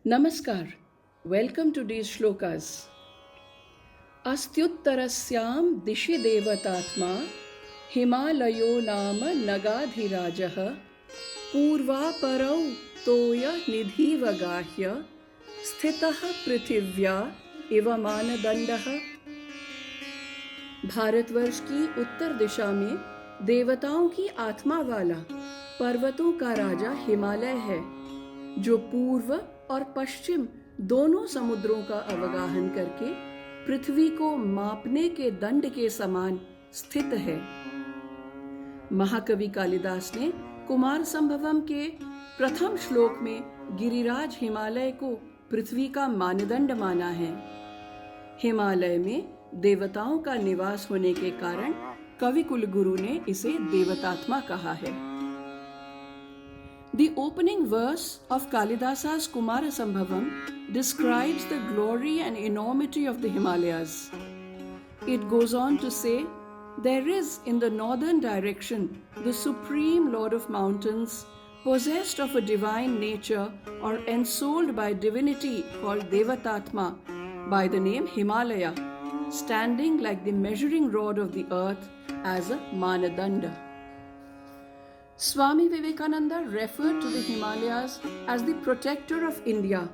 Namaskar. Welcome to these shlokas. Astyuttarasyaam dishi devatatma Himalayo nama nagadhirajah Purva parau toya nidhivagahya Sthitah prithivya इव मानदंडः। भारतवर्ष की उत्तर दिशा में देवताओं की आत्मा वाला पर्वतों का राजा हिमालय है, जो पूर्व और पश्चिम दोनों समुद्रों का अवगाहन करके पृथ्वी को मापने के दंड के समान स्थित है। महाकवि कालिदास ने कुमार संभवम के प्रथम श्लोक में गिरिराज हिमालय को पृथ्वी का मानदंड माना है। हिमालय में देवताओं का निवास होने के कारण कवि कुलगुरु ने इसे देवतात्मा कहा है। The opening verse of Kalidasa's Kumara Sambhavam describes the glory and enormity of the Himalayas. It goes on to say, there is in the northern direction the supreme lord of mountains, possessed of a divine nature or ensouled by divinity called Devatatma by the name Himalaya, standing like the measuring rod of the earth as a Manadanda. Swami Vivekananda referred to the Himalayas as the protector of India,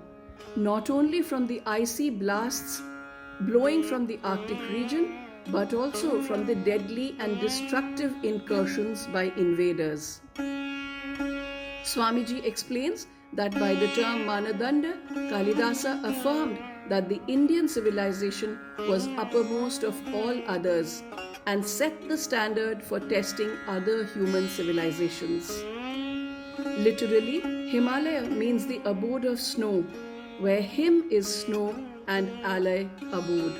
not only from the icy blasts blowing from the Arctic region, but also from the deadly and destructive incursions by invaders. Swamiji explains that by the term Manadanda, Kalidasa affirmed that the Indian civilization was uppermost of all others and set the standard for testing other human civilizations. Literally, Himalaya means the abode of snow, where Him is snow and Alay abode.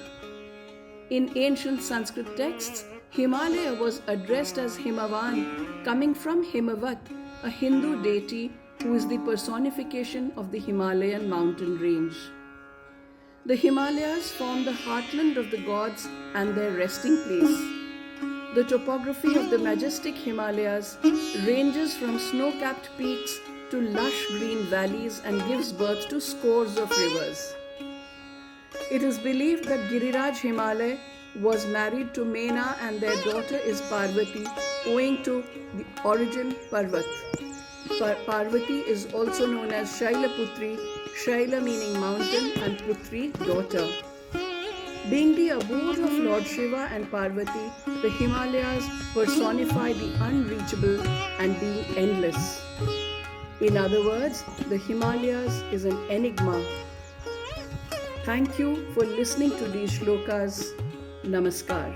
In ancient Sanskrit texts, Himalaya was addressed as Himavan, coming from Himavat, a Hindu deity who is the personification of the Himalayan mountain range. The Himalayas form the heartland of the gods and their resting place. The topography of the majestic Himalayas ranges from snow-capped peaks to lush green valleys and gives birth to scores of rivers. It is believed that Giriraj Himalay was married to Mena and their daughter is Parvati, owing to the origin Parvat. Parvati is also known as Shailaputri, Shaila meaning mountain and Putri, daughter. Being the abode of Lord Shiva and Parvati, the Himalayas personify the unreachable and being endless. In other words, the Himalayas is an enigma. Thank you for listening to these shlokas. Namaskar.